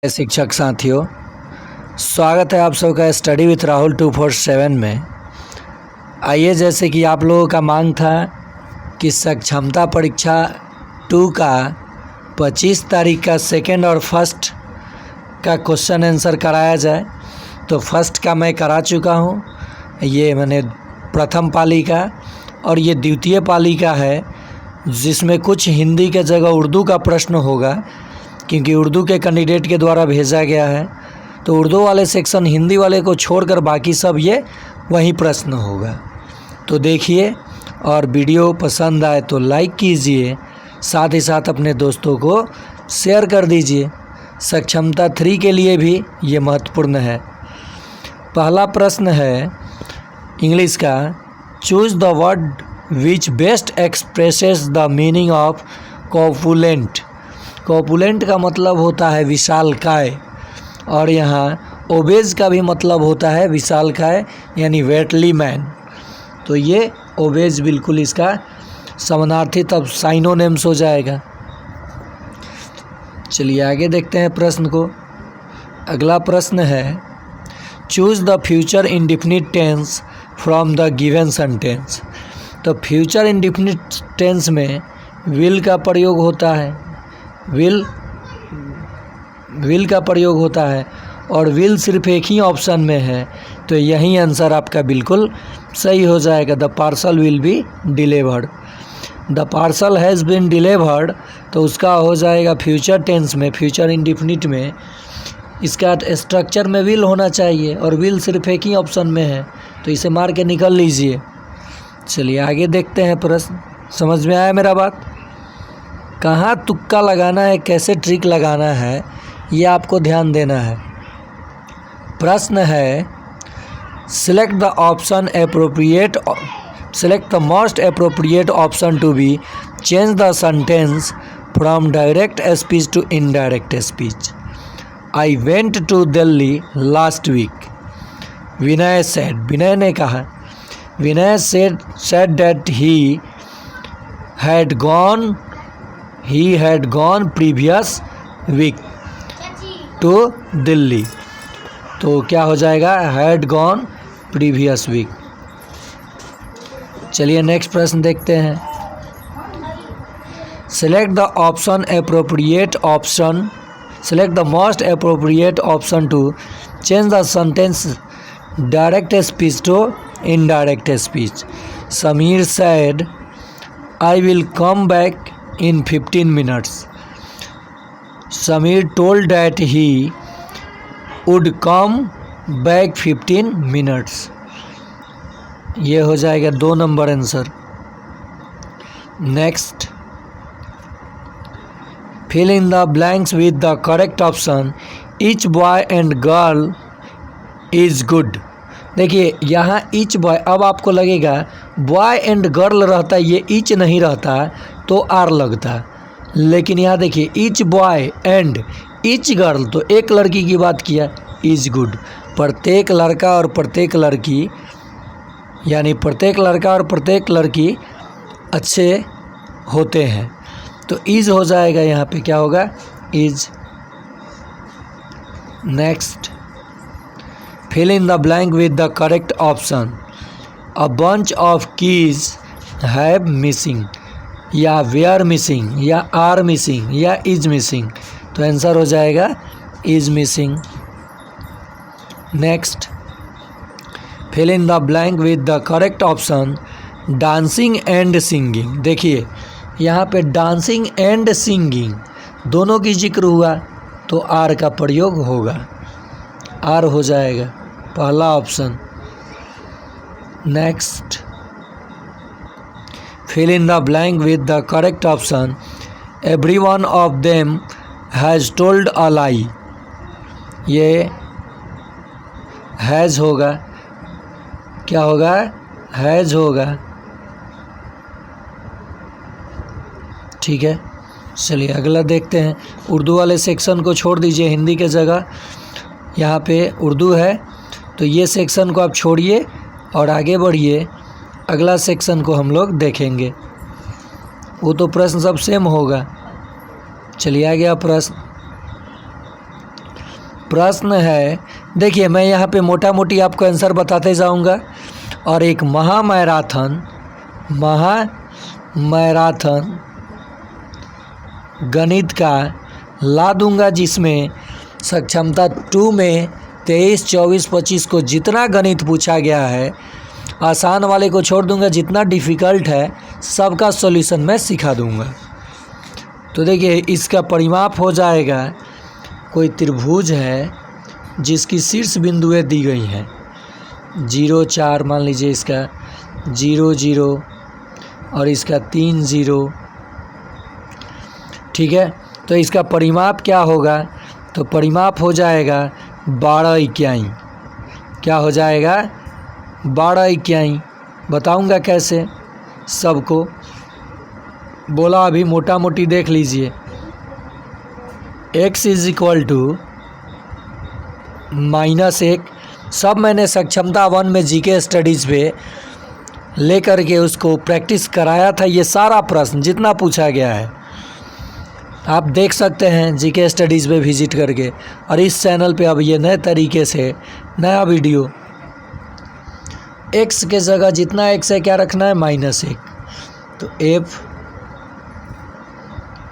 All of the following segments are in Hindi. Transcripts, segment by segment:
शिक्षक साथियों, स्वागत है आप सबका स्टडी विथ राहुल 247 में। आइए, जैसे कि आप लोगों का मांग था कि सक्षमता परीक्षा 2 का 25 तारीख का सेकेंड और फर्स्ट का क्वेश्चन आंसर कराया जाए, तो फर्स्ट का मैं करा चुका हूँ। ये मैंने प्रथम पाली का, और ये द्वितीय पाली का है, जिसमें कुछ हिंदी के जगह उर्दू का प्रश्न होगा, क्योंकि उर्दू के कैंडिडेट के द्वारा भेजा गया है। तो उर्दू वाले सेक्शन हिंदी वाले को छोड़कर बाकी सब ये वही प्रश्न होगा। तो देखिए, और वीडियो पसंद आए तो लाइक कीजिए, साथ ही साथ अपने दोस्तों को शेयर कर दीजिए। सक्षमता 3 के लिए भी ये महत्वपूर्ण है। पहला प्रश्न है इंग्लिश का, choose the word which best expresses the meaning of corpulent. Corpulent का मतलब होता है विशालकाय, और यहाँ ओबेज का भी मतलब होता है विशालकाय, यानी वेटली मैन। तो ये ओबेज बिल्कुल इसका समानार्थी तब साइनोनिम्स हो जाएगा। चलिए आगे देखते हैं प्रश्न को। अगला प्रश्न है, choose the future indefinite tense from the given sentence. तो फ्यूचर इंडेफिनिट टेंस में विल का प्रयोग होता है, विल का प्रयोग होता है, और विल सिर्फ एक ही ऑप्शन में है, तो यही आंसर आपका बिल्कुल सही हो जाएगा। The parcel will be delivered. The parcel has been delivered, तो उसका हो जाएगा फ्यूचर टेंस में, फ्यूचर इंडेफिनिट में। इसका स्ट्रक्चर में विल होना चाहिए, और विल सिर्फ एक ही ऑप्शन में है, तो इसे मार के निकल लीजिए। चलिए आगे देखते हैं प्रश्न। समझ में आया मेरा बात? कहाँ तुक्का लगाना है, कैसे ट्रिक लगाना है, ये आपको ध्यान देना है। प्रश्न है, select the option appropriate, select the most appropriate option to be change the sentence from direct speech to indirect speech. I went to Delhi last week. Vinay said, Vinay ने कहा, विनय said that he had gone previous week to Delhi. तो क्या हो जाएगा? had gone previous week। चलिए नेक्स्ट प्रश्न देखते हैं। select the most appropriate option to change the sentence direct speech to indirect speech. Samir said, I will come back in 15 minutes. Samir told that he would come back 15 minutes. ये हो जाएगा 2 number answer. Next, fill in the blanks with the correct option. Each boy and girl is good. देखिए यहाँ ईच बॉय, अब आपको लगेगा बॉय एंड गर्ल रहता है, ये ईच नहीं रहता तो आर लगता, लेकिन यहाँ देखिए each boy and each girl, तो एक लड़की की बात किया, इज गुड। प्रत्येक लड़का और प्रत्येक लड़की, यानी प्रत्येक लड़का और प्रत्येक लड़की अच्छे होते हैं, तो इज हो जाएगा यहाँ पे, क्या होगा? Is. Next, fill in the blank with the correct option. A bunch of keys have missing, या were missing, या are missing, या is missing, तो आंसर हो जाएगा is missing। Next, fill in the blank with the correct option. Dancing and singing। देखिए यहाँ पे dancing and singing दोनों की जिक्र हुआ, तो आर का प्रयोग होगा, आर हो जाएगा पहला option. Next, fill in the blank with the correct option. Every one of them has told a lie। ये has होगा, क्या होगा? has होगा, ठीक है। चलिए अगला देखते हैं। उर्दू वाले सेक्शन को छोड़ दीजिए, हिंदी के जगह यहाँ पे उर्दू है, तो ये सेक्शन को आप छोड़िए और आगे बढ़िए। अगला सेक्शन को हम लोग देखेंगे, वो तो प्रश्न सब सेम होगा। चलिए आ गया प्रश्न। प्रश्न है, देखिए मैं यहाँ पे मोटा मोटी आपको आंसर बताते जाऊँगा और एक महामैराथन गणित का ला दूंगा, जिसमें सक्षमता 2 में 23, 24, 25 को जितना गणित पूछा गया है, आसान वाले को छोड़ दूंगा, जितना डिफ़िकल्ट है सबका सॉल्यूशन मैं सिखा दूंगा। तो देखिए इसका परिमाप हो जाएगा, कोई त्रिभुज है जिसकी शीर्ष बिंदुएं दी गई हैं 0, 4 मान लीजिए, इसका 0, 0 और इसका 3, 0, ठीक है। तो इसका परिमाप क्या होगा, तो परिमाप हो जाएगा 12 इकाई। क्या हो जाएगा, 12 इकाई। बताऊंगा कैसे सबको, बोला अभी मोटा मोटी देख लीजिए। x इज इक्वल टू -1, सब मैंने सक्षमता 1 में जीके स्टडीज़ पे लेकर के उसको प्रैक्टिस कराया था। ये सारा प्रश्न जितना पूछा गया है आप देख सकते हैं जीके स्टडीज़ पे विजिट करके। और इस चैनल पे अब ये नए तरीके से नया वीडियो, x के जगह जितना x है क्या रखना है, -1। तो f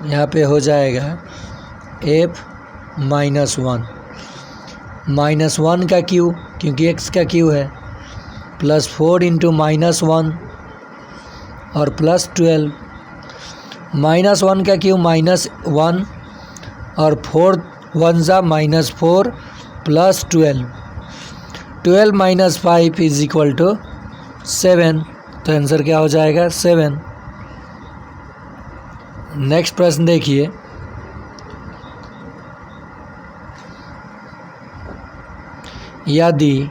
यहाँ पे हो जाएगा f -1, -1 का q, क्योंकि x का q है, +4 इंटू -1 और +12, -1 का q -1 और 4 1 जा -4 +12, 12 - 5 इज इक्वल टू 7। तो आंसर क्या हो जाएगा, 7। नेक्स्ट प्रश्न देखिए, यदि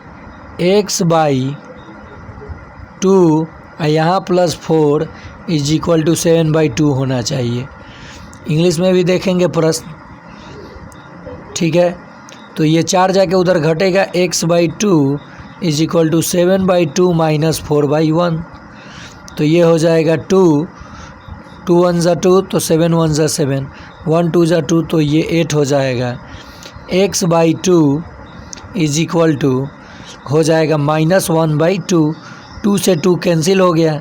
x/2 यहाँ +4 इज इक्वल टू 7/2 होना चाहिए। इंग्लिश में भी देखेंगे प्रश्न, ठीक है। तो ये 4 जाके उधर घटेगा, x/2 इज इक्वल टू 7/2 - 4/1। तो ये हो जाएगा 2 1 जा 2, तो 7 1 जा 7, 1 2 जा 2, तो ये 8 हो जाएगा। x/2 इज इक्वल टू हो जाएगा -1/2, 2 से 2 कैंसिल हो गया,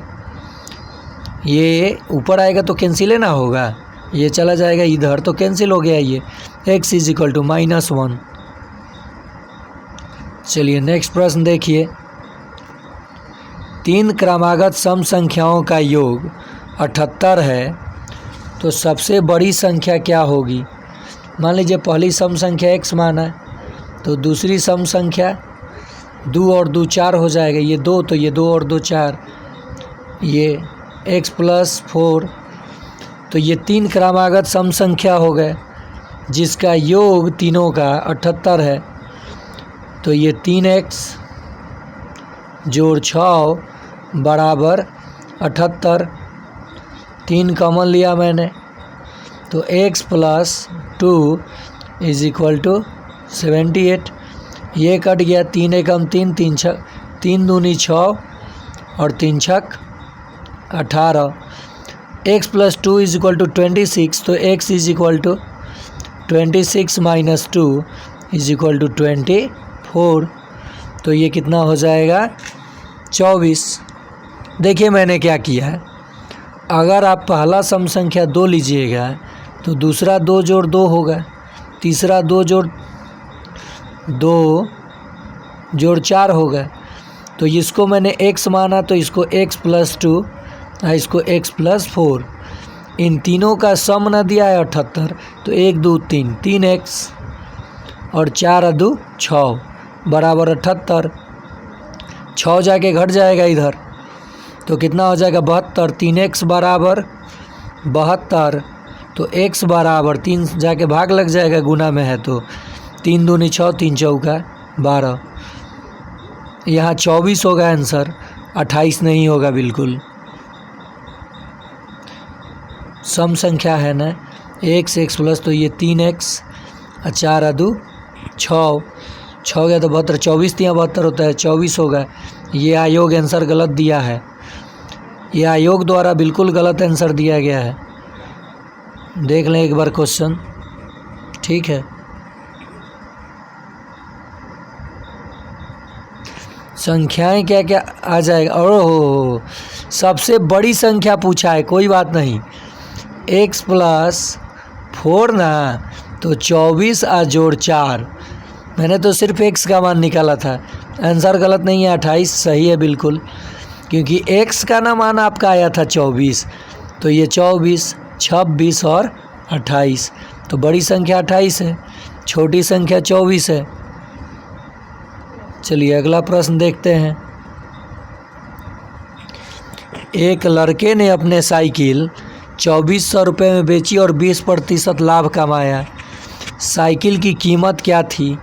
ये ऊपर आएगा तो कैंसिल है ना होगा, ये चला जाएगा इधर तो कैंसिल हो गया ये, x इज इक्वल टू -1। चलिए नेक्स्ट प्रश्न देखिए, 3 क्रमागत सम संख्याओं का योग 78 है, तो सबसे बड़ी संख्या क्या होगी। मान लीजिए पहली सम संख्या x माना, तो दूसरी सम संख्या 2 और 2 4 हो जाएगा, ये 2 तो ये 2 और 2 4, ये x +4। तो ये 3 क्रमागत सम संख्या हो गए जिसका योग तीनों का 78 है। तो ये 3x + 6 बराबर 78, 3 कॉमन लिया मैंने, तो x + 2 इज इक्वल टू 78। ये कट गया, 3 एकम 3, 3 दूनी 6 और 3 छक 18। x + 2 इज इक्वल टू 26, तो x is equal to 26 - 2 is equal to 24। तो ये कितना हो जाएगा, 24। देखिए मैंने क्या किया है, अगर आप पहला सम संख्या 2 लीजिएगा तो दूसरा 2 जोड़ 2 होगा, तीसरा 2 जोड़ 2 जोड़ 4 होगा। तो इसको मैंने x माना, तो इसको x + 2 और इसको x + 4, इन तीनों का सम ना दिया है 78, तो 1 2 3, 3x और 4 2 6 बराबर 78। 6 जाके घट जाएगा इधर, तो कितना हो जाएगा 72, 3x बराबर 72, तो x बराबर 3 जाके भाग लग जाएगा, गुना में है तो 3 दूनी 6, 3 चौका 12, यहाँ 24 होगा आंसर, 28 नहीं होगा बिल्कुल। सम संख्या है ना, x प्लस, तो ये 3x और 4 2 6, 6 गया तो 72, 24 3 72 होता है, 24 होगा। ये आयोग आंसर गलत दिया है, ये आयोग द्वारा बिल्कुल गलत आंसर दिया गया है। देख लें एक बार क्वेश्चन, ठीक है। संख्याएं क्या क्या आ जाएगा। ओहो, सबसे बड़ी संख्या पूछा है, कोई बात नहीं। x + 4 ना, तो 24 और जोड़ 4। मैंने तो सिर्फ x का मान निकाला था। आंसर गलत नहीं है, 28 सही है बिल्कुल, क्योंकि x का ना मान आपका आया था 24, तो ये 24, 26 और 28, तो बड़ी संख्या 28 है, छोटी संख्या 24 है। चलिए अगला प्रश्न देखते हैं। एक लड़के ने अपने साइकिल 2400 रुपये में बेची और 20% लाभ कमाया। साइकिल की कीमत क्या थी?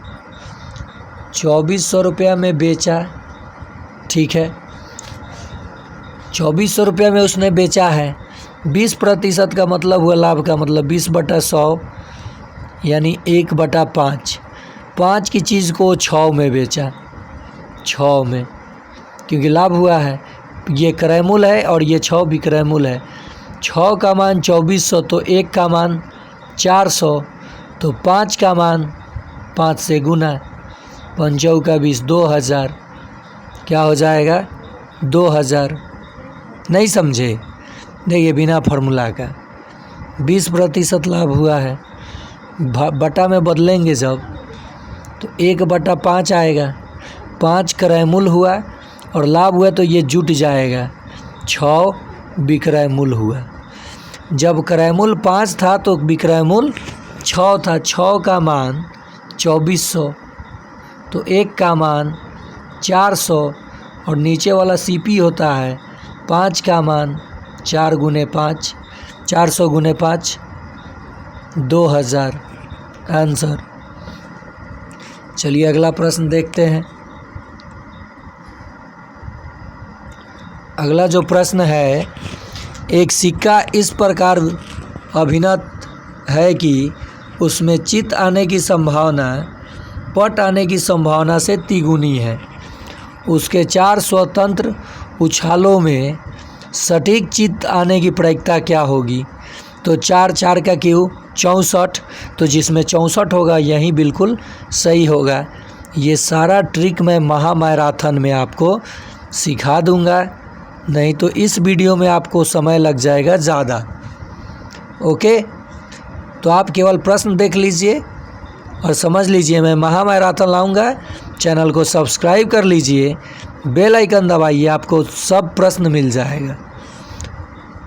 2400 रुपया में बेचा, ठीक है, 2400 रुपया में उसने बेचा है। 20% का मतलब हुआ लाभ का मतलब 20/100 यानी 1/5। 5 की चीज़ को 6 में बेचा, 6 में, क्योंकि लाभ हुआ है। ये क्रयमूल है और ये 6 भी क्रयमूल है। 6 का मान 2400, तो 1 का मान 400, तो 5 का मान 5 से गुना, 5 का 20, 2000। क्या हो जाएगा? 2000। नहीं समझे? देखिए बिना फार्मूला का 20% लाभ हुआ है, बटा में बदलेंगे जब तो 1/5 आएगा। 5 क्रयमूल हुआ और लाभ हुआ तो ये जुट जाएगा, 6 विक्रय मूल हुआ। जब क्रयमूल 5 था तो विक्रयमूल 6 था। 6 का मान 2400, तो 1 का मान 400 और नीचे वाला CP होता है 5 का मान 4 × 5, 400 × 5, 2000 आंसर। चलिए अगला प्रश्न देखते हैं। अगला जो प्रश्न है, एक सिक्का इस प्रकार अभिनत है कि उसमें चित्त आने की संभावना पट आने की संभावना से तिगुनी है। उसके 4 स्वतंत्र उछालों में सटीक चित्त आने की प्रायिकता क्या होगी? तो 4 4 का क्यों 64, तो जिसमें 64 होगा यही बिल्कुल सही होगा। ये सारा ट्रिक मैं महामैराथन में आपको सिखा दूंगा, नहीं तो इस वीडियो में आपको समय लग जाएगा ज़्यादा। ओके, तो आप केवल प्रश्न देख लीजिए और समझ लीजिए। मैं महामैराथन लाऊंगा, चैनल को सब्सक्राइब कर लीजिए, बेल आइकन दबाइए, आपको सब प्रश्न मिल जाएगा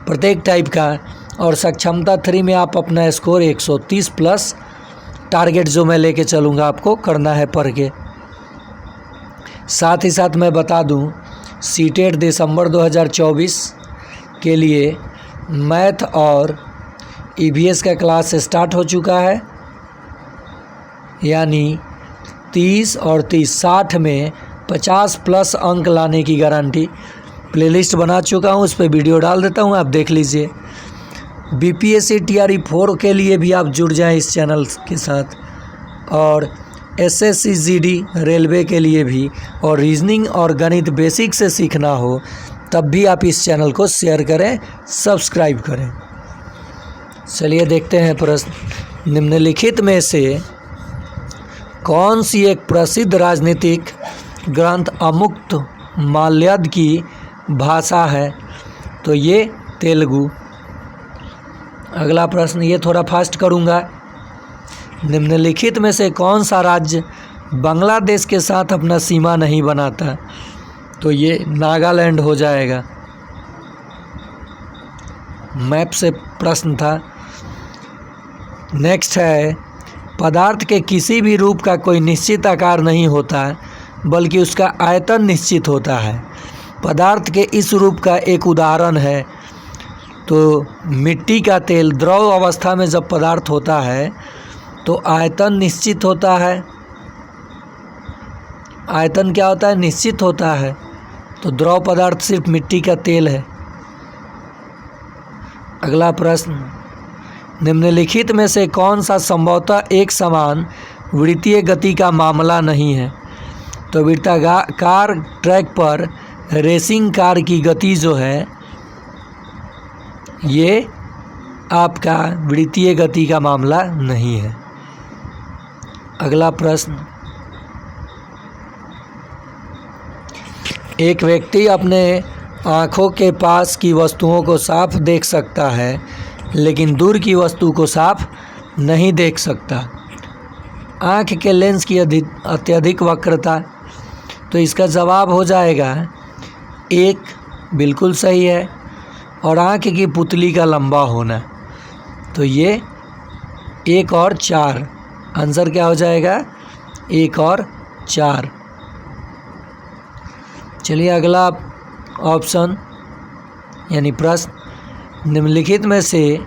प्रत्येक टाइप का। और सक्षमता 3 में आप अपना स्कोर 130+ टारगेट जो मैं लेके चलूँगा आपको करना है पढ़ के। साथ ही साथ मैं बता दूं, सीटेट दिसंबर 2024 के लिए मैथ और EVS का क्लास स्टार्ट हो चुका है, यानी 30 और 30 60 में 50+ अंक लाने की गारंटी। प्लेलिस्ट बना चुका हूँ, उस पर वीडियो डाल देता हूँ, आप देख लीजिए। BPSC TRE 4 के लिए भी आप जुड़ जाएं इस चैनल के साथ, और SSC GD रेलवे के लिए भी, और रीजनिंग और गणित बेसिक से सीखना हो तब भी आप इस चैनल को शेयर करें, सब्सक्राइब करें। चलिए देखते हैं प्रश्न। निम्नलिखित में से कौन सी एक प्रसिद्ध राजनीतिक ग्रंथ अमुक्त माल्यद की भाषा है? तो ये तेलुगु। अगला प्रश्न ये थोड़ा फास्ट करूँगा। निम्नलिखित में से कौन सा राज्य बांग्लादेश के साथ अपना सीमा नहीं बनाता? तो ये नागालैंड हो जाएगा। मैप से प्रश्न था। नेक्स्ट है, पदार्थ के किसी भी रूप का कोई निश्चित आकार नहीं होता, बल्कि उसका आयतन निश्चित होता है। पदार्थ के इस रूप का एक उदाहरण है तो मिट्टी का तेल। द्रव अवस्था में जब पदार्थ होता है तो आयतन निश्चित होता है। आयतन क्या होता है? निश्चित होता है। तो द्रव पदार्थ सिर्फ मिट्टी का तेल है। अगला प्रश्न, निम्नलिखित में से कौन सा संभवतः एक समान वृत्तीय गति का मामला नहीं है? तो वृत्ताकार ट्रैक पर रेसिंग कार की गति जो है ये आपका वृत्तीय गति का मामला नहीं है। अगला प्रश्न, एक व्यक्ति अपने आँखों के पास की वस्तुओं को साफ देख सकता है, लेकिन दूर की वस्तु को साफ नहीं देख सकता। आँख के लेंस की अत्यधिक वक्रता। तो इसका जवाब हो जाएगा 1, बिल्कुल सही है, और आँख की पुतली का लंबा होना। तो ये 1 और 4, आंसर क्या हो जाएगा? 1 और 4। चलिए अगला ऑप्शन यानी प्रश्न, निम्नलिखित में से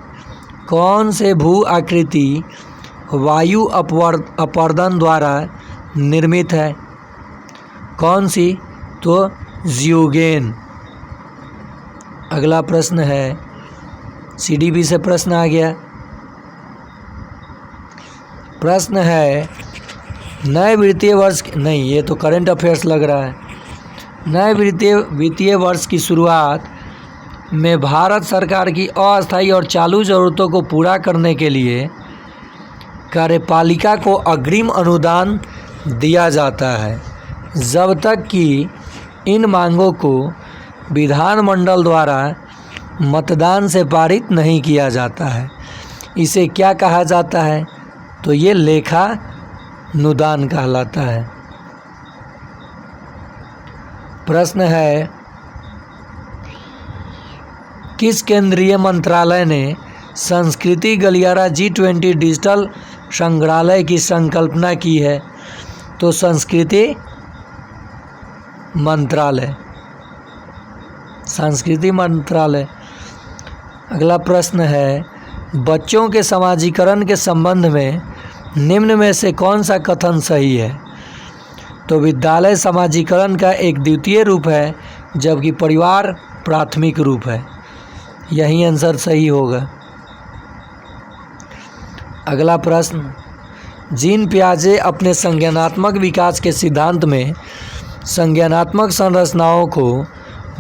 कौन से भू आकृति वायु अपवर्तन द्वारा निर्मित है? कौन सी? तो ज़्यूगेन। अगला प्रश्न है, CDP से प्रश्न आ गया। प्रश्न है, नए वित्तीय वर्ष, नहीं ये तो करंट अफेयर्स लग रहा है। नए वित्तीय वर्ष की शुरुआत में भारत सरकार की अस्थायी और चालू ज़रूरतों को पूरा करने के लिए कार्यपालिका को अग्रिम अनुदान दिया जाता है, जब तक कि इन मांगों को विधानमंडल द्वारा मतदान से पारित नहीं किया जाता है। इसे क्या कहा जाता है? तो ये लेखा अनुदान कहलाता है। प्रश्न है, किस केंद्रीय मंत्रालय ने संस्कृति गलियारा G20 डिजिटल संग्रहालय की संकल्पना की है? तो संस्कृति मंत्रालय, संस्कृति मंत्रालय। अगला प्रश्न है, बच्चों के समाजीकरण के संबंध में निम्न में से कौन सा कथन सही है? तो विद्यालय समाजीकरण का एक द्वितीय रूप है, जबकि परिवार प्राथमिक रूप है। यही आंसर सही होगा। अगला प्रश्न, जीन पियाजे अपने संज्ञानात्मक विकास के सिद्धांत में संज्ञानात्मक संरचनाओं को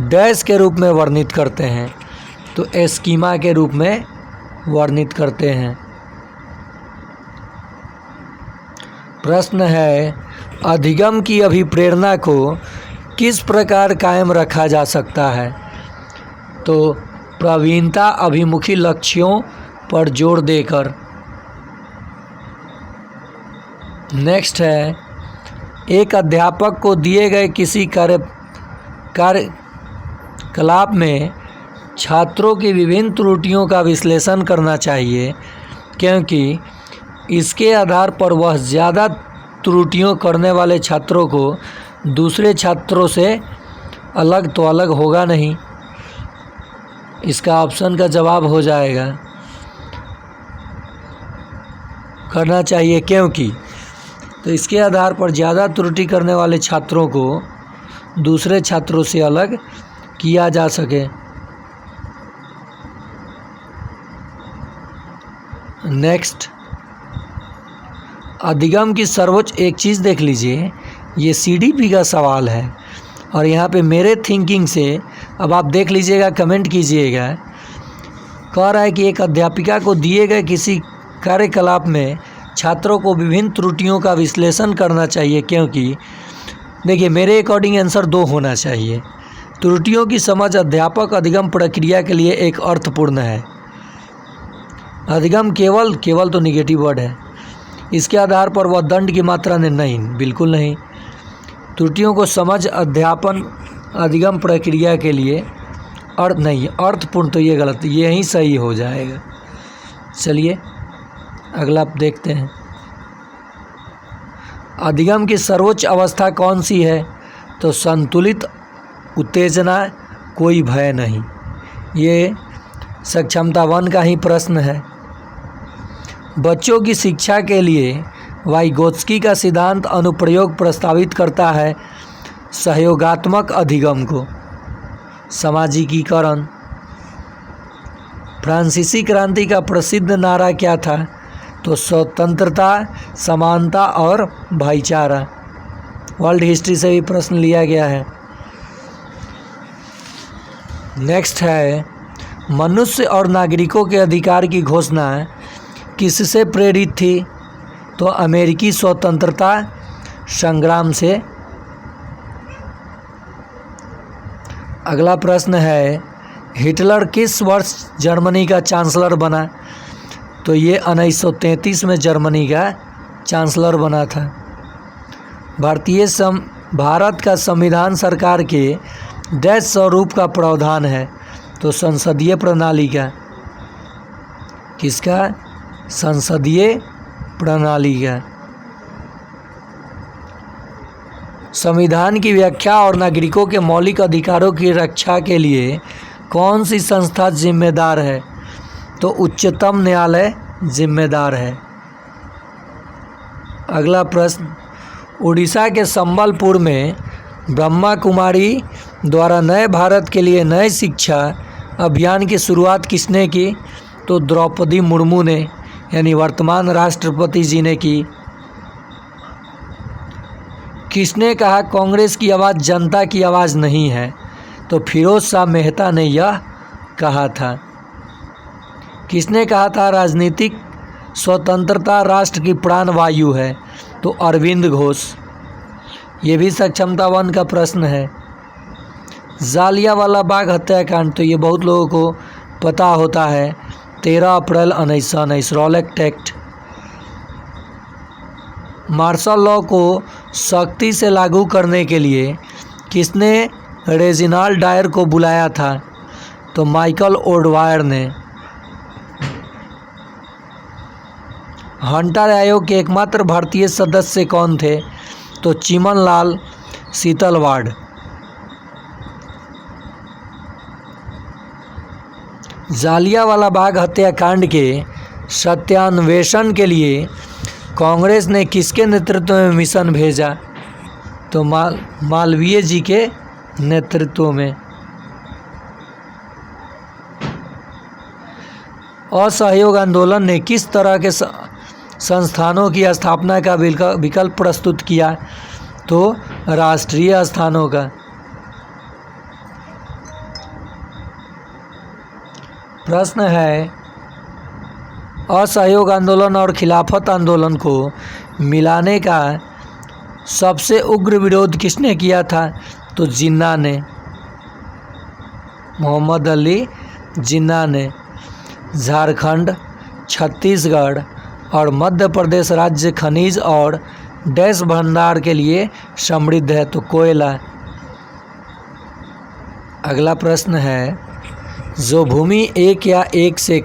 डैश के रूप में वर्णित करते हैं? तो एस्कीमा के रूप में वर्णित करते हैं। प्रश्न है, अधिगम की अभिप्रेरणा को किस प्रकार कायम रखा जा सकता है? तो प्रवीणता अभिमुखी लक्ष्यों पर जोर देकर। नेक्स्ट है, एक अध्यापक को दिए गए किसी कार्यकलाप में छात्रों की विभिन्न त्रुटियों का विश्लेषण करना चाहिए, क्योंकि इसके आधार पर वह ज़्यादा त्रुटियों करने वाले छात्रों को दूसरे छात्रों से अलग तो अलग होगा नहीं। इसका ऑप्शन का जवाब हो जाएगा करना चाहिए, क्योंकि तो इसके आधार पर ज़्यादा त्रुटि करने वाले छात्रों को दूसरे छात्रों से अलग किया जा सके। नेक्स्ट, अधिगम की सर्वोच्च, एक चीज़ देख लीजिए, ये CDP का सवाल है और यहाँ पे मेरे थिंकिंग से, अब आप देख लीजिएगा, कमेंट कीजिएगा। कह रहा है कि एक अध्यापिका को दिए गए किसी कार्यकलाप में छात्रों को विभिन्न त्रुटियों का विश्लेषण करना चाहिए, क्योंकि देखिए मेरे अकॉर्डिंग आंसर 2 होना चाहिए। त्रुटियों की समझ अध्यापक अधिगम प्रक्रिया के लिए एक अर्थपूर्ण है। अधिगम केवल तो निगेटिव वर्ड है। इसके आधार पर वह दंड की मात्रा ने, नहीं, बिल्कुल नहीं। त्रुटियों को समझ अध्यापन अधिगम प्रक्रिया के लिए नहीं, अर्थपूर्ण, तो ये गलत, यही सही हो जाएगा। चलिए अगला देखते हैं, अधिगम की सर्वोच्च अवस्था कौन सी है? तो संतुलित उत्तेजना, कोई भय नहीं। ये सक्षमता 1 का ही प्रश्न है। बच्चों की शिक्षा के लिए वाइगोत्स्की का सिद्धांत अनुप्रयोग प्रस्तावित करता है सहयोगात्मक अधिगम को। सामाजिकीकरण। फ्रांसीसी क्रांति का प्रसिद्ध नारा क्या था? तो स्वतंत्रता, समानता और भाईचारा। वर्ल्ड हिस्ट्री से भी प्रश्न लिया गया है। नेक्स्ट है, मनुष्य और नागरिकों के अधिकार की घोषणा किससे प्रेरित थी? तो अमेरिकी स्वतंत्रता संग्राम से अगला प्रश्न है, हिटलर किस वर्ष जर्मनी का चांसलर बना? तो ये 1933 में जर्मनी का चांसलर बना था। भारत का संविधान सरकार के डैश स्वरूप का प्रावधान है? तो संसदीय प्रणाली का। किसका? संसदीय प्रणाली का। संविधान की व्याख्या और नागरिकों के मौलिक अधिकारों की रक्षा के लिए कौन सी संस्था जिम्मेदार है? तो उच्चतम न्यायालय जिम्मेदार है। अगला प्रश्न, उड़ीसा के संबलपुर में ब्रह्मा कुमारी द्वारा नए भारत के लिए नए शिक्षा अभियान की शुरुआत किसने की? तो द्रौपदी मुर्मू ने, यानी वर्तमान राष्ट्रपति जी ने की। किसने कहा कांग्रेस की आवाज़ जनता की आवाज़ नहीं है? तो फिरोज शाह मेहता ने यह कहा था। किसने कहा था राजनीतिक स्वतंत्रता राष्ट्र की प्राण वायु है? तो अरविंद घोष। ये भी सक्षमता 1 का प्रश्न है। जालियांवाला बाग हत्याकांड, तो ये बहुत लोगों को पता होता है, 13 अप्रैल 1919, रॉलेट एक्ट। मार्शल लॉ को सख्ती से लागू करने के लिए किसने रेजिनाल्ड डायर को बुलाया था? तो माइकल ओडवायर ने। हंटर आयोग के एकमात्र भारतीय सदस्य कौन थे? तो चिमनलाल सीतलवाड़। जालियांवाला बाग हत्याकांड के सत्यान्वेषण के लिए कांग्रेस ने किसके नेतृत्व में मिशन भेजा? तो मालवीय जी के नेतृत्व में। असहयोग आंदोलन ने किस तरह के संस्थानों की स्थापना का विकल्प प्रस्तुत किया? तो राष्ट्रीय स्थानों का। प्रश्न है, असहयोग आंदोलन और खिलाफत आंदोलन को मिलाने का सबसे उग्र विरोध किसने किया था? तो जिन्ना ने, मोहम्मद अली जिन्ना ने। झारखंड, छत्तीसगढ़ और मध्य प्रदेश राज्य खनिज और डैश भंडार के लिए समृद्ध है? तो कोयला। अगला प्रश्न है, जो भूमि एक या एक से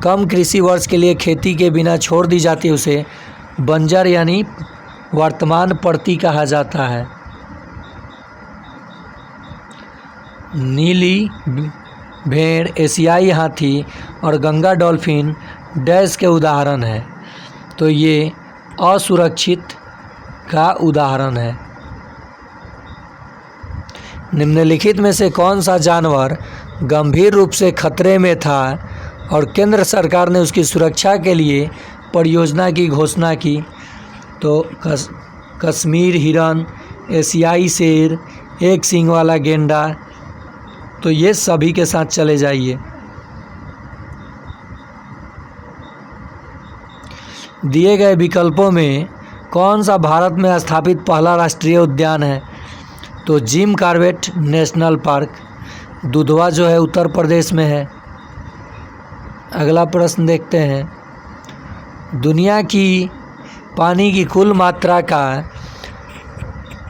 कम कृषि वर्ष के लिए खेती के बिना छोड़ दी जाती है उसे बंजर यानी वर्तमान परती कहा जाता है। नीली भेड़, एशियाई हाथी और गंगा डॉल्फिन डैश के उदाहरण है? तो ये असुरक्षित का उदाहरण है। निम्नलिखित में से कौन सा जानवर गंभीर रूप से खतरे में था और केंद्र सरकार ने उसकी सुरक्षा के लिए परियोजना की घोषणा की? तो कश्मीर हिरन, एशियाई शेर, एक सींग वाला गेंडा। तो ये सभी के साथ चले जाइए। दिए गए विकल्पों में कौन सा भारत में स्थापित पहला राष्ट्रीय उद्यान है? तो Jim Corbett national park, Dudhwa जो है उत्तर प्रदेश में है। अगला प्रश्न देखते हैं, दुनिया की पानी की कुल मात्रा का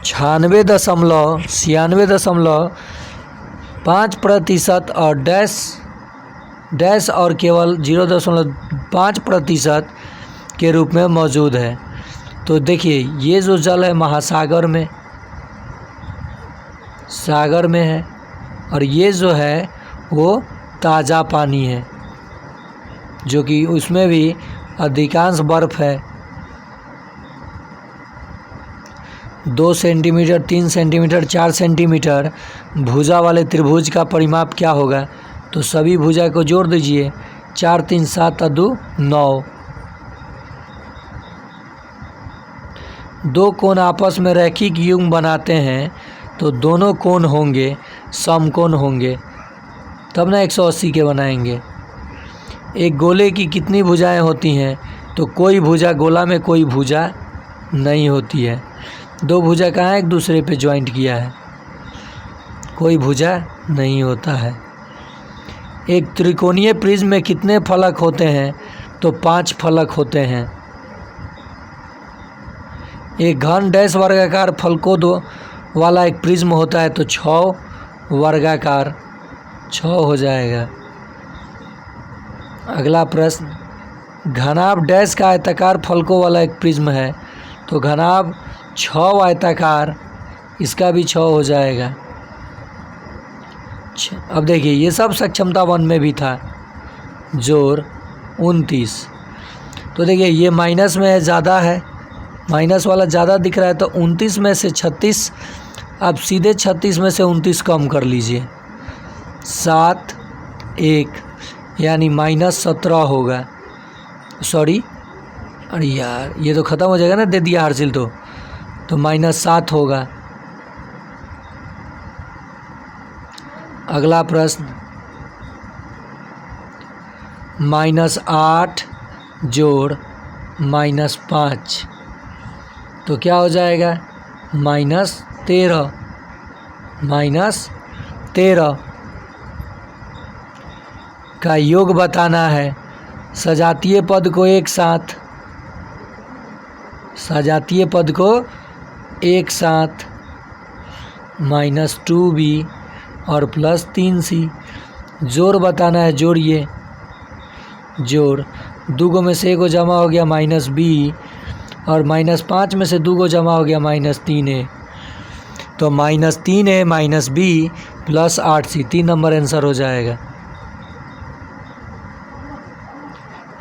96.96% और डैश और केवल 0.5% के रूप में मौजूद है। तो देखिए, ये जो जल है महासागर में, सागर में है, और ये जो है वो ताज़ा पानी है, जो कि उसमें भी अधिकांश बर्फ़ है। 2 सेंटीमीटर, 3 सेंटीमीटर, 4 सेंटीमीटर भुजा वाले त्रिभुज का परिमाप क्या होगा? तो सभी भुजा को जोड़ दीजिए, 4 3 7 2 9। 2 कोण आपस में रैखिक युग्म बनाते हैं तो दोनों कोण होंगे समकोण होंगे, तब ना 180 के बनाएंगे। एक गोले की कितनी भुजाएं होती हैं? तो कोई भुजा गोला में कोई भुजा नहीं होती है। 2 भुजा कहाँ एक दूसरे पे ज्वाइंट किया है, कोई भुजा नहीं होता है। एक त्रिकोणीय प्रिज्म में कितने फलक होते हैं? तो 5 फलक होते हैं। एक घन डैश वर्गाकार फलकों वाला एक प्रिज्म होता है तो 6 वर्गाकार 6 हो जाएगा। अगला प्रश्न, घनाभ डैश का आयताकार फलकों वाला एक प्रिज्म है तो घनाभ 6 आयताकार, इसका भी 6 हो जाएगा। अब देखिए ये सब सक्षमता 1 में भी था। जोड़ 29, तो देखिए ये माइनस में ज़्यादा है, माइनस वाला ज़्यादा दिख रहा है तो 29 में से 36, अब सीधे 36 में से 29 कम कर लीजिए, 7 1 यानी -17 होगा। सॉरी, अरे यार ये तो ख़त्म हो जाएगा ना, दे दिया हासिल तो -7 होगा। अगला प्रश्न, -8 जोड़ -5 तो क्या हो जाएगा? -13 का योग बताना है। सजातीय पद को एक साथ, सजातीय पद को एक साथ -2b और +3c। जोड़ बताना है, जोड़िए। जोड़ 2 गो में से 1 गो जमा हो गया -b और -5 में से 2 गो जमा हो गया -3a, तो -3a -b + 8c, 3 number answer हो जाएगा।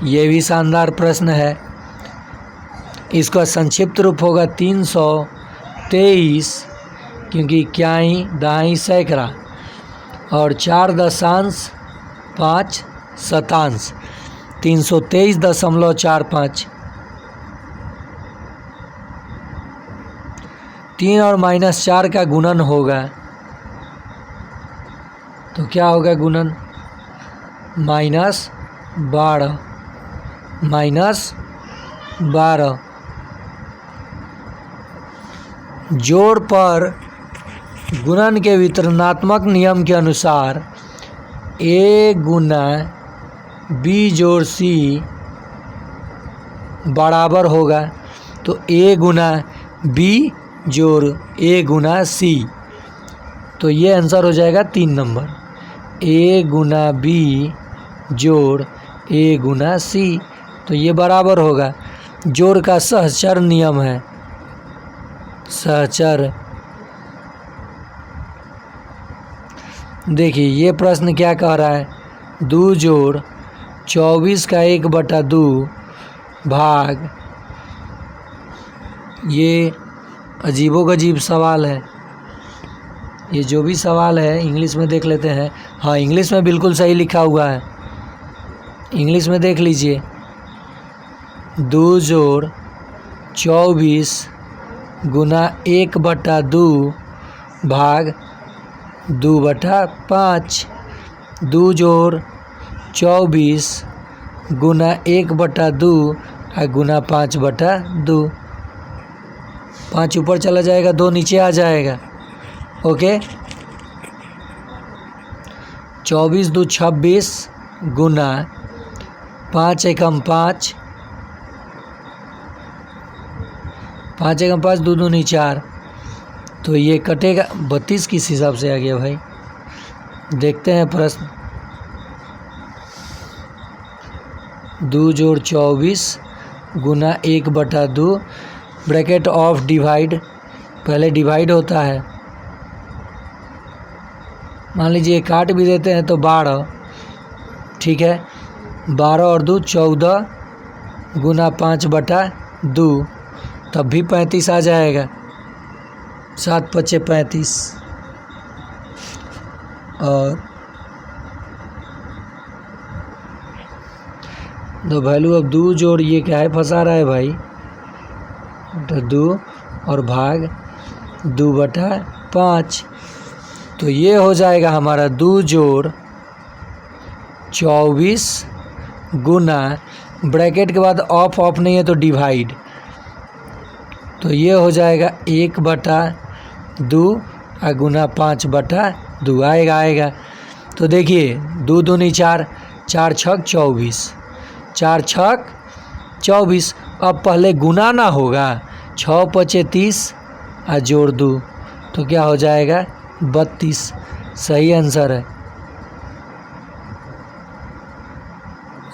ये भी शानदार प्रश्न है। इसका संक्षिप्त रूप होगा 323, क्योंकि इक्याई दहाई सैकड़ा और 4.5 शतांश 323.45। 3 और -4 का गुणन होगा तो क्या होगा गुणन? -12 -12। जोड़ पर गुणन के वितरणात्मक नियम के अनुसार a गुना b जोड़ c बराबर होगा, तो a गुना b जोड़ a गुना c, तो ये आंसर हो जाएगा 3 नंबर। a गुना b जोड़ a गुना c, तो ये बराबर होगा। जोड़ का सहचर नियम है, सहचर। देखिए ये प्रश्न क्या कह रहा है? 2 जोड़ 24 का 1/2 भाग, ये अजीबोगरीब सवाल है। ये जो भी सवाल है इंग्लिश में देख लेते हैं। हाँ, इंग्लिश में बिल्कुल सही लिखा हुआ है, इंग्लिश में देख लीजिए। 2 जोड़ 24 गुना 1/2 भाग 2/5। 2 जोड़ 24 गुना 1/2 और गुना 5/2। 5 ऊपर चला जाएगा, 2 नीचे आ जाएगा। ओके, 24 2 26 गुना 5 एकम 5, 5 एकम 5, 2 दूनी 4, तो ये कटेगा 32 किस हिसाब से आ गया भाई? देखते हैं प्रश्न। 2 जोड़ 24 गुना 1/2 ब्रैकेट ऑफ डिवाइड, पहले डिवाइड होता है। मान लीजिए काट भी देते हैं तो 12, ठीक है। 12 और 2 14 गुना 5/2, तब भी 35 आ जाएगा। 7 5 35 और दो वैल्यू। अब 2 जोड़ ये क्या है, फंसा रहा है भाई, तो 2 और भाग 2/5, तो ये हो जाएगा हमारा 2 जोड़ 24 गुना, ब्रैकेट के बाद ऑफ नहीं है तो डिवाइड, तो ये हो जाएगा 1/2 और गुना 5/2। 2 आएगा। तो देखिए 2 दूनी 4, 4 छक 24, 4 छक 24। अब पहले गुना ना होगा, 6 पचे 30 और जोड़ 2 तो क्या हो जाएगा 32। सही आंसर है।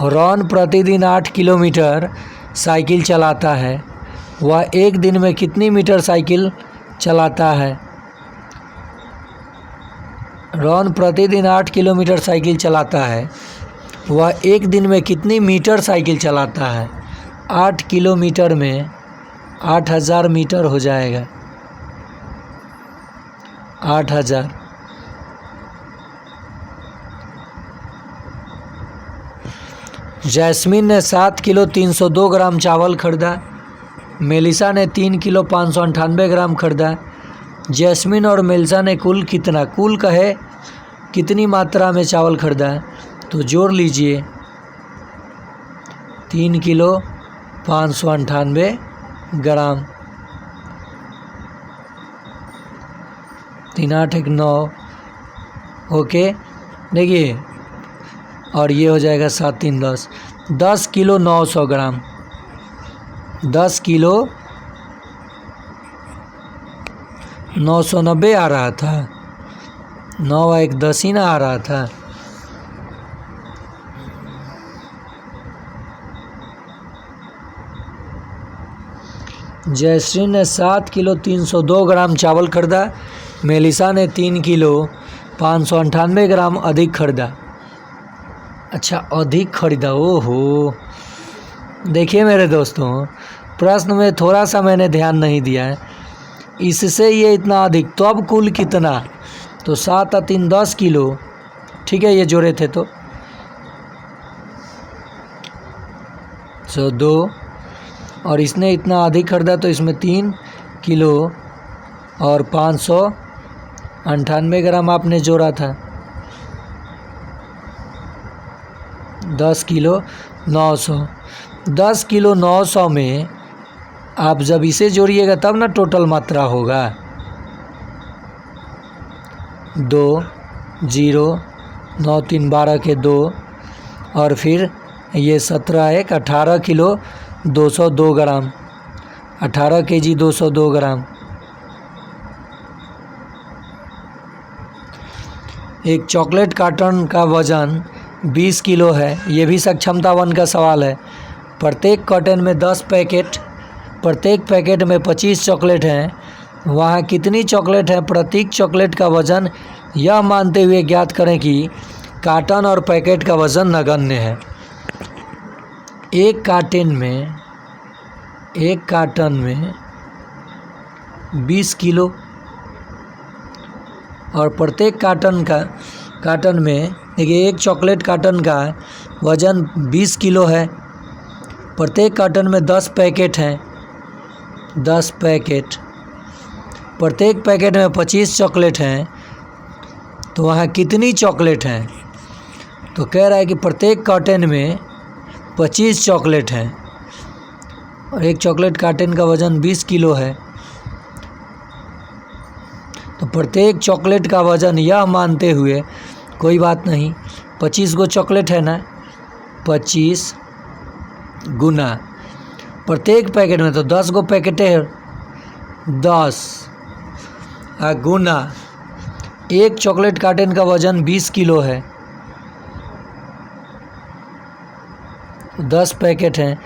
रॉन प्रतिदिन 8 किलोमीटर साइकिल चलाता है, वह एक दिन में कितनी मीटर साइकिल चलाता है? रॉन प्रतिदिन 8 किलोमीटर साइकिल चलाता है, वह एक दिन में कितनी मीटर साइकिल चलाता है? 8 किलोमीटर में 8000 मीटर हो जाएगा, 8000। जैस्मिन ने 7 किलो 302 ग्राम चावल खरीदा, मेलिसा ने 3 किलो 598 ग्राम खरीदा। जैस्मिन और मेलिसा ने कुल कहे कितनी मात्रा में चावल खरीदा है? तो जोड़ लीजिए 3 किलो 598 ग्राम, 3 8 1 9। ओके, देखिए, और ये हो जाएगा 7 3 10, 10 किलो 900 ग्राम, 10 किलो 990 आ रहा था, 9 1 10 ही ना आ रहा था। जयश्री ने 7 किलो 302 ग्राम चावल खरीदा, मेलिसा ने 3 किलो 598 ग्राम अधिक खरीदा। अच्छा, अधिक खरीदा, ओहो। देखिए मेरे दोस्तों, प्रश्न में थोड़ा सा मैंने ध्यान नहीं दिया है, इससे ये इतना अधिक, तो अब कुल कितना? तो 7 और 3 10 किलो, ठीक है, ये जोड़े थे तो 2, और इसने इतना अधिक खरीदा तो इसमें 3 किलो और 598 ग्राम आपने जोड़ा था, 10 किलो 900। 10 किलो 900 में आप जब इसे जोड़िएगा तब ना टोटल मात्रा होगा। 2 0 9 3 12 के 2, और फिर ये 17 1 18 किलो 202 ग्राम, 18 केजी 202 ग्राम। एक चॉकलेट कार्टन का वज़न 20 किलो है, ये भी सक्षमता 1 का सवाल है। प्रत्येक कार्टन में 10 पैकेट, प्रत्येक पैकेट में 25 चॉकलेट हैं, वहाँ कितनी चॉकलेट है? प्रत्येक चॉकलेट का वज़न यह मानते हुए ज्ञात करें कि कार्टन और पैकेट का वज़न नगण्य है। एक कार्टन में 20 किलो, और प्रत्येक कार्टन में देखिए, एक चॉकलेट कार्टन का वज़न 20 किलो है, प्रत्येक कार्टन में 10 पैकेट हैं, 10 पैकेट, प्रत्येक पैकेट में 25 चॉकलेट हैं, तो वहाँ कितनी चॉकलेट हैं? तो कह रहा है कि प्रत्येक कार्टन में 25 चॉकलेट हैं, और एक चॉकलेट कार्टन का वज़न 20 किलो है, तो प्रत्येक चॉकलेट का वज़न यह मानते हुए, कोई बात नहीं, 25 गो चॉकलेट है ना, 25 गुना प्रत्येक पैकेट में, तो 10 गो पैकेटें हैं, 10 गुना एक चॉकलेट कार्टन का वज़न 20 किलो है, 10 पैकेट हैं,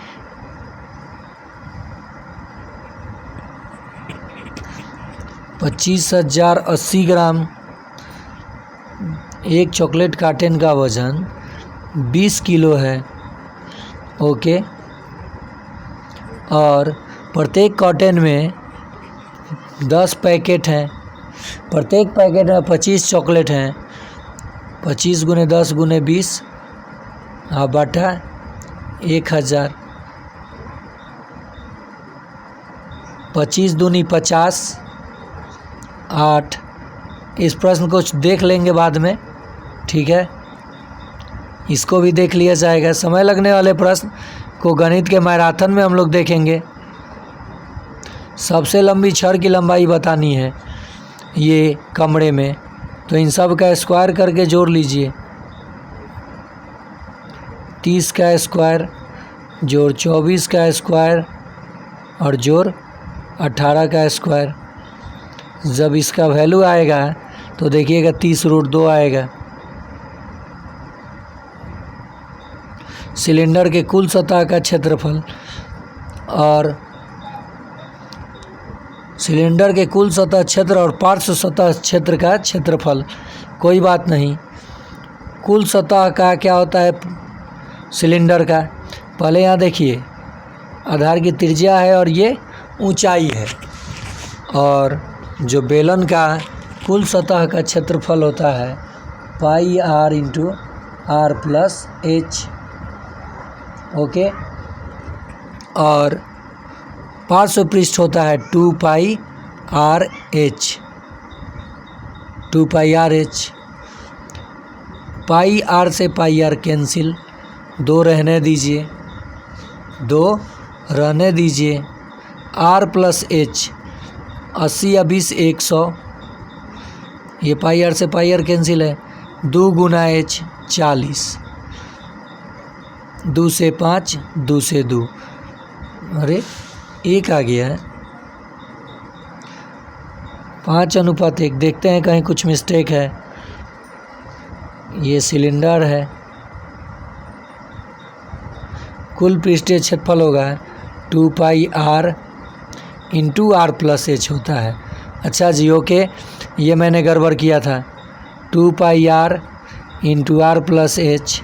25,080 ग्राम। एक चॉकलेट कार्टन का वज़न 20 किलो है, ओके, और प्रत्येक कार्टन में 10 पैकेट हैं, प्रत्येक पैकेट में 25 चॉकलेट हैं, 25 गुने 10 गुने 20 बटा 1000, 25 दूनी 50, 8। इस प्रश्न को देख लेंगे बाद में, ठीक है, इसको भी देख लिया जाएगा। समय लगने वाले प्रश्न को गणित के मैराथन में हम लोग देखेंगे। सबसे लंबी छड़ की लंबाई बतानी है ये कमरे में, तो इन सब का स्क्वायर करके जोड़ लीजिए। 30 का स्क्वायर जोड़ 24 का स्क्वायर और जोड़ 18 का स्क्वायर। जब इसका वैल्यू आएगा तो देखिएगा 30√2 आएगा। सिलेंडर के कुल सतह का क्षेत्रफल और सिलेंडर के कुल सतह क्षेत्र और पार्श्व सतह क्षेत्र का क्षेत्रफल, कोई बात नहीं। कुल सतह का क्या होता है सिलेंडर का, पहले यहाँ देखिए आधार की त्रिज्या है और ये ऊंचाई है, और जो बेलन का कुल सतह का क्षेत्रफल होता है पाई r into r plus h, okay. और पार्श्व पृष्ठ होता है 2 पाई r h, 2 पाई r h। पाई r से पाई r कैंसिल, 2 रहने दीजिए, 2 रहने दीजिए। r प्लस h 80 या 20 100, ये पाई r से पाई r कैंसिल है। 2 गुना h 40, 2 से 5, 2 से 2, अरे 1 आ गया है। 5:1। देखते हैं कहीं कुछ मिस्टेक है। ये सिलेंडर है, कुल पृष्ठीय क्षेत्रफल होगा 2 पाई r into r plus h होता है। अच्छा जी, ओके, ये मैंने गड़बड़ किया था। 2 पाई r into r plus h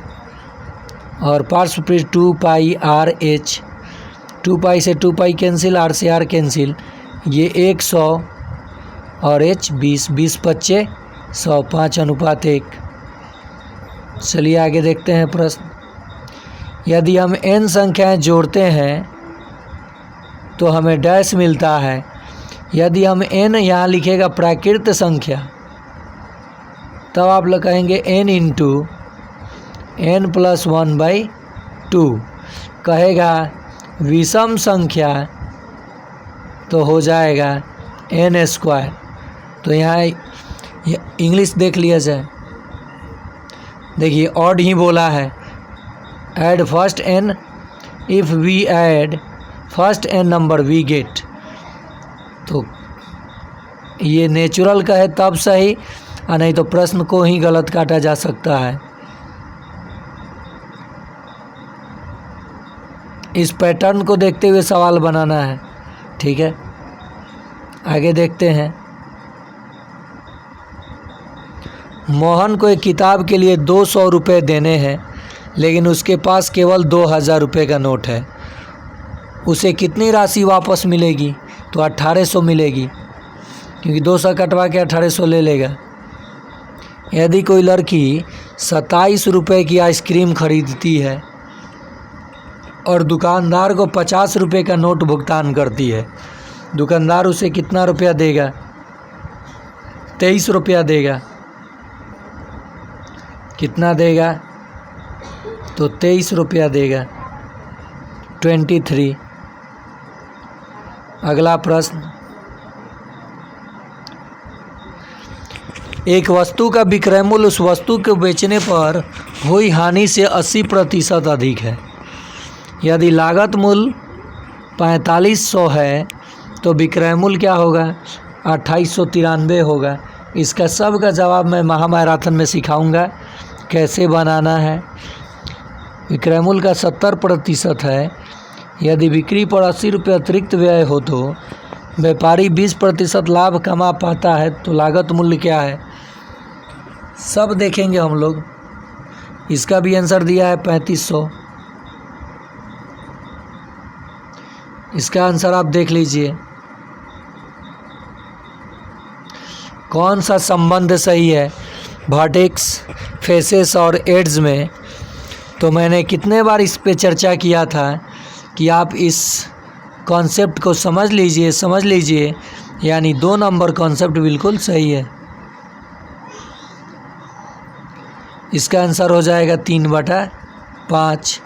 और पार्श्व पृष्ठ 2 पाई r h। 2 पाई से 2 पाई कैंसिल, r से r कैंसिल, ये 100 और h 20, 20 25 100, 5:1। चलिए आगे देखते हैं प्रश्न। यदि हम n संख्याएं जोड़ते हैं तो हमें डैश मिलता है। यदि हम n यहाँ लिखेगा प्राकृत संख्या, तब आप लोग कहेंगे n इंटू n प्लस 1/2। कहेगा विषम संख्या तो हो जाएगा n स्क्वायर। तो यहाँ इंग्लिश देख लिया जाए, देखिए ऑड ही बोला है। Add first n, if we add first n number we get. तो ये नेचुरल का है तब सही, और नहीं तो प्रश्न को ही गलत काटा जा सकता है। इस पैटर्न को देखते हुए सवाल बनाना है, ठीक है। आगे देखते हैं। मोहन को एक किताब के लिए 200 रुपये देने हैं, लेकिन उसके पास केवल 2000 रुपये का नोट है। उसे कितनी राशि वापस मिलेगी? तो 1800 मिलेगी, क्योंकि 200 कटवा के 1800 ले लेगा। यदि कोई लड़की 27 रुपये की आइसक्रीम खरीदती है और दुकानदार को 50 रुपये का नोट भुगतान करती है, दुकानदार उसे कितना रुपया देगा? 23 रुपया देगा। कितना देगा? तो 23 रुपया देगा, 23। अगला प्रश्न। एक वस्तु का विक्रय मूल्य उस वस्तु को बेचने पर हुई हानि से 80% अधिक है। यदि लागत मूल्य 4500 है तो विक्रय मूल्य क्या होगा? 2893 होगा। इसका सब का जवाब मैं महामैराथन में सिखाऊंगा कैसे बनाना है। विक्रय मूल्य का 70% है। यदि बिक्री पर 80 रुपये अतिरिक्त व्यय हो तो व्यापारी 20% लाभ कमा पाता है, तो लागत मूल्य क्या है? सब देखेंगे हम लोग। इसका भी आंसर दिया है 3500। इसका आंसर आप देख लीजिए कौन सा संबंध सही है वर्टेक्स, फेसेस और एड्स में। तो मैंने कितने बार इस पे चर्चा किया था कि आप इस कॉन्सेप्ट को समझ लीजिए, यानी 2 नंबर कॉन्सेप्ट बिल्कुल सही है। इसका आंसर हो जाएगा 3/5।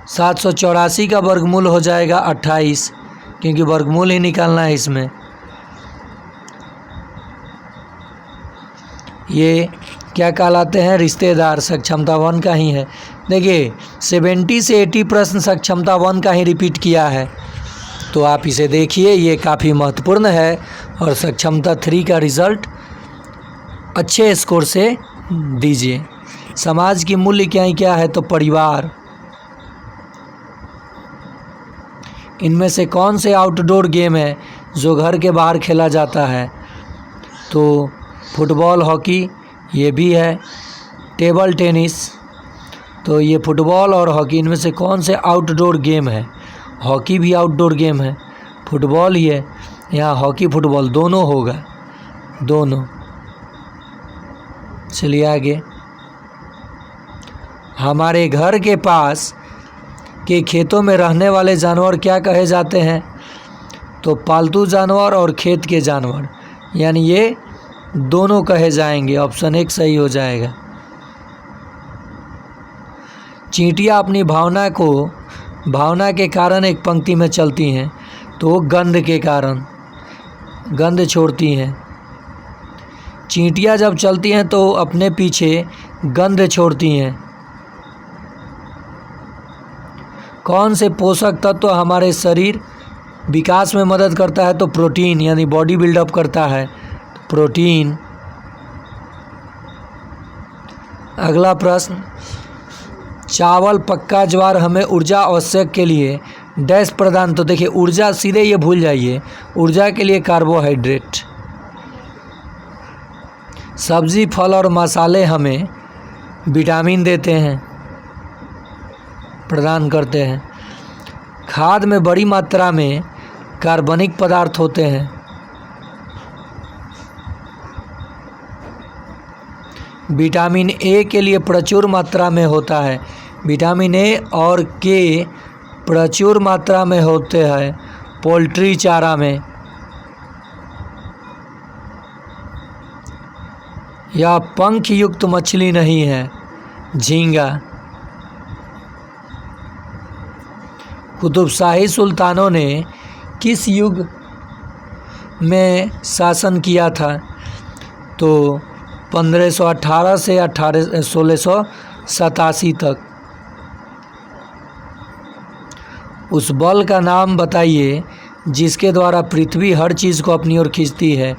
784 का वर्गमूल हो जाएगा 28, क्योंकि वर्गमूल ही निकालना है इसमें। ये क्या कहलाते हैं, रिश्तेदार सक्षमता 1 का ही है। देखिए 70 से 80 प्रश्न सक्षमता 1 का ही रिपीट किया है, तो आप इसे देखिए, ये काफ़ी महत्वपूर्ण है। और सक्षमता 3 का रिज़ल्ट अच्छे स्कोर से दीजिए। समाज की मूल्य क्या है, तो परिवार। इनमें से कौन से आउटडोर गेम है जो घर के बाहर खेला जाता है, तो फुटबॉल, हॉकी, ये भी है। टेबल टेनिस, तो ये फुटबॉल और हॉकी, इनमें से कौन से आउटडोर गेम है। हॉकी भी आउटडोर गेम है, फुटबॉल ही है, यहाँ हॉकी फुटबॉल दोनों होगा, दोनों। चलिए आगे। हमारे घर के पास के खेतों में रहने वाले जानवर क्या कहे जाते हैं, तो पालतू जानवर और खेत के जानवर, यानी ये दोनों कहे जाएंगे। ऑप्शन 1 सही हो जाएगा। चींटियाँ अपनी भावना के कारण एक पंक्ति में चलती हैं, तो गंध के कारण गंध छोड़ती हैं। चींटियाँ जब चलती हैं तो अपने पीछे गंध छोड़ती हैं। कौन से पोषक तत्व हमारे शरीर विकास में मदद करता है, तो प्रोटीन, यानी बॉडी बिल्डअप करता है, प्रोटीन। अगला प्रश्न, चावल, पक्का ज्वार हमें ऊर्जा आवश्यक के लिए डैश प्रदान, तो देखिए ऊर्जा सीधे ये भूल जाइए, ऊर्जा के लिए कार्बोहाइड्रेट। सब्जी, फल और मसाले हमें विटामिन देते हैं, प्रदान करते हैं। खाद में बड़ी मात्रा में कार्बनिक पदार्थ होते हैं। विटामिन ए के लिए प्रचुर मात्रा में होता है, विटामिन ए और के प्रचुर मात्रा में होते हैं पोल्ट्री चारा में। यह पंख युक्त मछली नहीं है, झींगा। कुतुबशाही सुल्तानों ने किस युग में शासन किया था, तो 1518 से 1687 तक। उस बल का नाम बताइए जिसके द्वारा पृथ्वी हर चीज़ को अपनी ओर खींचती है,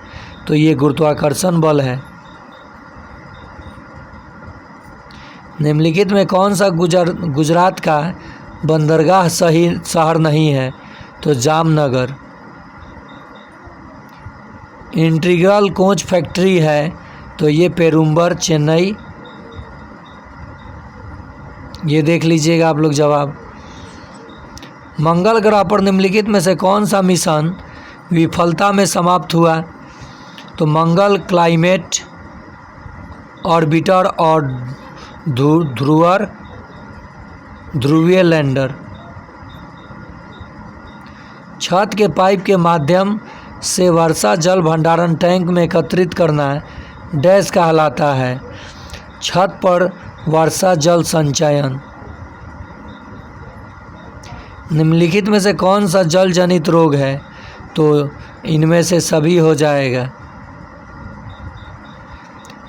तो ये गुरुत्वाकर्षण बल है। निम्नलिखित में कौन सा गुजरात का बंदरगाह सही शहर नहीं है, तो जामनगर। इंटीग्रल कोच फैक्ट्री है, तो ये पेरुम्बर, चेन्नई। ये देख लीजिएगा आप लोग जवाब। मंगल ग्रह पर निम्नलिखित में से कौन सा मिशन विफलता में समाप्त हुआ, तो मंगल क्लाइमेट ऑर्बिटर और ध्रुवीय लैंडर। छत के पाइप के माध्यम से वर्षा जल भंडारण टैंक में एकत्रित करना डैश कहलाता है, छत पर वर्षा जल संचयन। निम्नलिखित में से कौन सा जल जनित रोग है, तो इनमें से सभी हो जाएगा।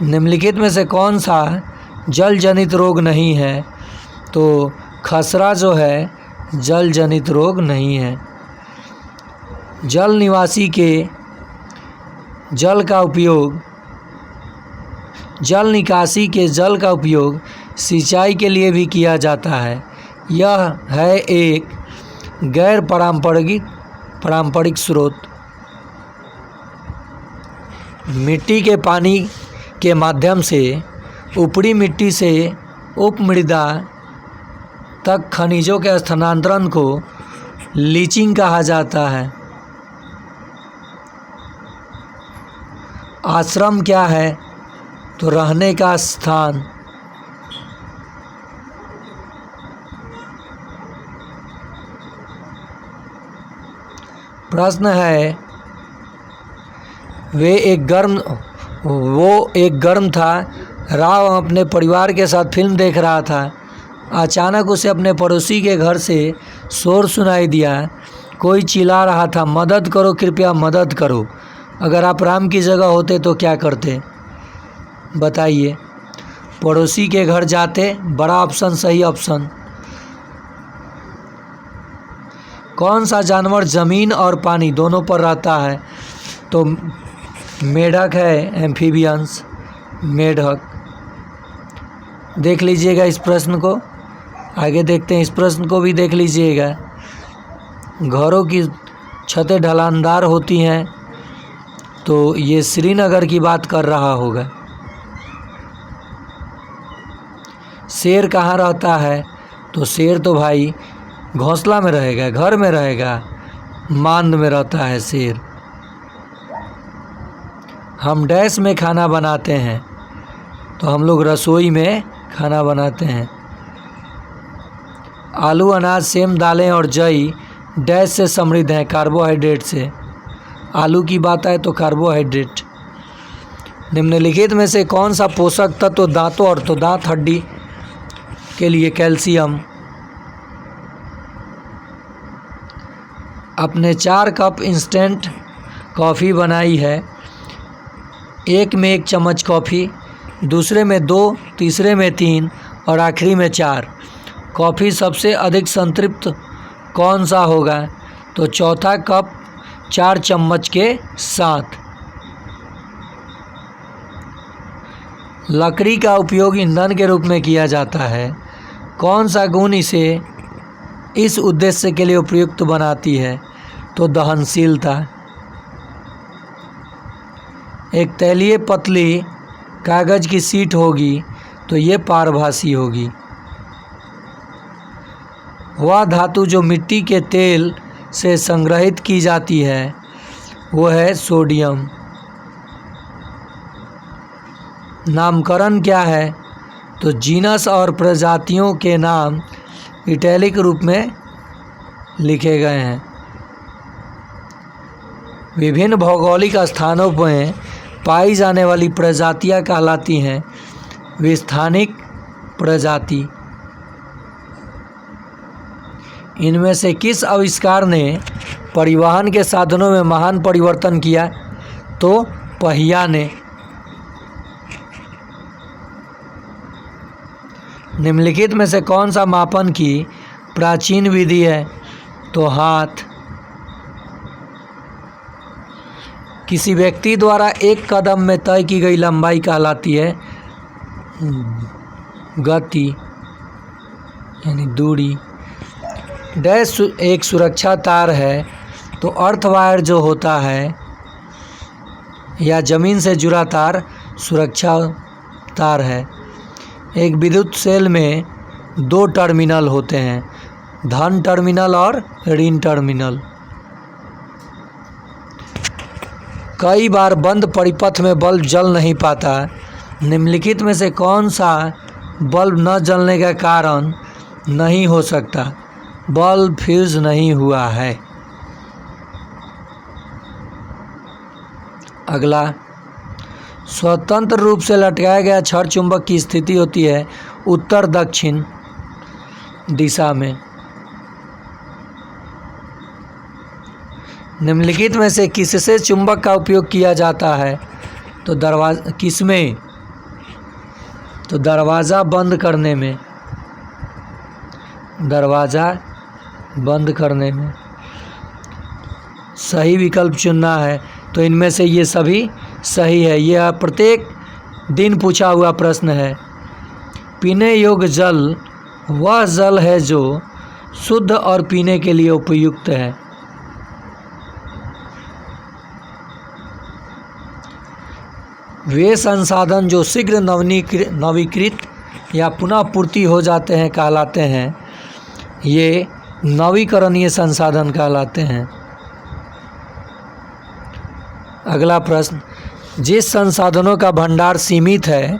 निम्नलिखित में से कौन सा जल जनित रोग नहीं है, तो खसरा जो है जल जनित रोग नहीं है। जल निवासी के जल निकासी के जल का उपयोग सिंचाई के लिए भी किया जाता है। यह है एक गैर पारंपरिक स्रोत। मिट्टी के पानी के माध्यम से ऊपरी मिट्टी से उपमृदा तक खनिजों के स्थानांतरण को लीचिंग कहा जाता है। आश्रम क्या है, तो रहने का स्थान। प्रश्न है, वो एक गर्म था। राव अपने परिवार के साथ फिल्म देख रहा था। अचानक उसे अपने पड़ोसी के घर से शोर सुनाई दिया। कोई चिल्ला रहा था, मदद करो, कृपया मदद करो। अगर आप राम की जगह होते तो क्या करते? बताइए। पड़ोसी के घर जाते, बड़ा ऑप्शन सही ऑप्शन। कौन सा जानवर ज़मीन और पानी दोनों पर रहता है? तो मेढक है, एम्फीबियंस मेढक। देख लीजिएगा इस प्रश्न को। आगे देखते हैं, इस प्रश्न को भी देख लीजिएगा। घरों की छतें ढलानदार होती हैं, तो ये श्रीनगर की बात कर रहा होगा। शेर कहाँ रहता है? तो शेर तो भाई घोंसला में रहेगा, घर में रहेगा, मांद में रहता है शेर। हम डैश में खाना बनाते हैं, तो हम लोग रसोई में खाना बनाते हैं। आलू, अनाज, सेम, दालें और जई डैश से समृद्ध हैं, कार्बोहाइड्रेट से। आलू की बात आए तो कार्बोहाइड्रेट। निम्नलिखित में से कौन सा पोषक तत्व दांतों और तो दांत हड्डी के लिए? कैल्शियम। अपने 4 कप इंस्टेंट कॉफ़ी बनाई है। एक में 1 चम्मच कॉफ़ी, दूसरे में 2, तीसरे में 3 और आखिरी में 4। कॉफ़ी सबसे अधिक संतृप्त कौन सा होगा? तो चौथा कप 4 चम्मच के साथ। लकड़ी का उपयोग ईंधन के रूप में किया जाता है। कौन सा गुण इसे इस उद्देश्य के लिए उपयुक्त बनाती है? तो दहनशीलता। एक तैलीय पतली कागज़ की शीट होगी, तो ये पारभासी होगी। वह धातु जो मिट्टी के तेल से संग्रहित की जाती है, वो है सोडियम। नामकरण क्या है? तो जीनस और प्रजातियों के नाम इटैलिक रूप में लिखे गए हैं। विभिन्न भौगोलिक स्थानों में पाई जाने वाली प्रजातियां कहलाती हैं विस्थानिक प्रजाति। इनमें से किस आविष्कार ने परिवहन के साधनों में महान परिवर्तन किया? तो पहिया ने। निम्नलिखित में से कौन सा मापन की प्राचीन विधि है? तो हाथ। किसी व्यक्ति द्वारा एक कदम में तय की गई लंबाई कहलाती है गति, यानी दूरी। डैश एक सुरक्षा तार है, तो अर्थ वायर जो होता है या ज़मीन से जुड़ा तार सुरक्षा तार है। एक विद्युत सेल में 2 टर्मिनल होते हैं, धन टर्मिनल और ऋण टर्मिनल। कई बार बंद परिपथ में बल्ब जल नहीं पाता। निम्नलिखित में से कौन सा बल्ब न जलने का कारण नहीं हो सकता? बल्ब फ्यूज नहीं हुआ है। अगला, स्वतंत्र रूप से लटकाया गया छड़ चुंबक की स्थिति होती है उत्तर दक्षिण दिशा में। निम्नलिखित में से किससे चुंबक का उपयोग किया जाता है? तो किसमें? तो दरवाज़ा बंद करने में। दरवाज़ा बंद करने में सही विकल्प चुनना है। तो इनमें से ये सभी सही है। यह प्रत्येक दिन पूछा हुआ प्रश्न है। पीने योग्य जल वह जल है जो शुद्ध और पीने के लिए उपयुक्त है। वे संसाधन जो शीघ्र नवीकृत या पुनः पूर्ति हो जाते हैं कहलाते हैं, ये नवीकरणीय संसाधन कहलाते हैं। अगला प्रश्न, जिस संसाधनों का भंडार सीमित है,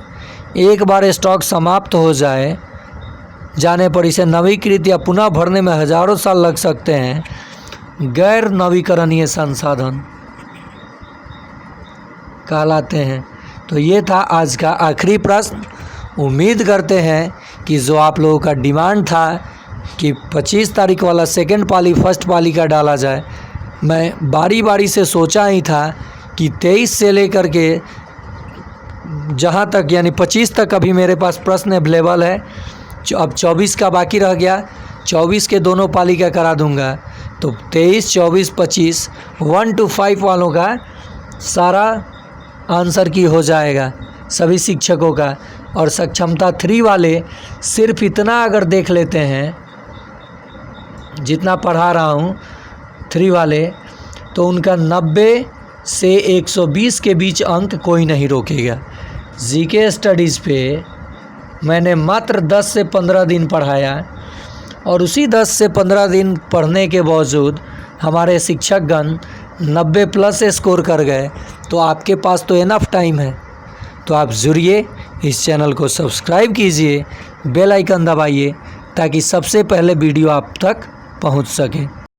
एक बार स्टॉक समाप्त हो जाने पर इसे नवीकृत या पुनः भरने में हजारों साल लग सकते हैं, गैर नवीकरणीय संसाधन कहलाते हैं। तो ये था आज का आखिरी प्रश्न। उम्मीद करते हैं कि जो आप लोगों का डिमांड था कि 25 तारीख वाला सेकंड पाली फर्स्ट पाली का डाला जाए, मैं बारी बारी से सोचा ही था कि 23 से लेकर के जहाँ तक यानी 25 तक अभी मेरे पास प्रश्न अवेलेबल है। अब 24 का बाकी रह गया, 24 के दोनों पाली का करा दूंगा। तो 23, 24, 25 1 to 5 वालों का सारा आंसर की हो जाएगा सभी शिक्षकों का। और सक्षमता 3 वाले सिर्फ इतना अगर देख लेते हैं, जितना पढ़ा रहा हूँ 3 वाले, तो उनका 90 से 120 के बीच अंक कोई नहीं रोकेगा। जीके स्टडीज़ पे मैंने मात्र 10 से 15 दिन पढ़ाया और उसी 10 से 15 दिन पढ़ने के बावजूद हमारे शिक्षकगण 90 प्लस स्कोर कर गए। तो आपके पास तो इनफ टाइम है, तो आप जुड़िए, इस चैनल को सब्सक्राइब कीजिए, बेल आइकन दबाइए ताकि सबसे पहले वीडियो आप तक पहुंच सके।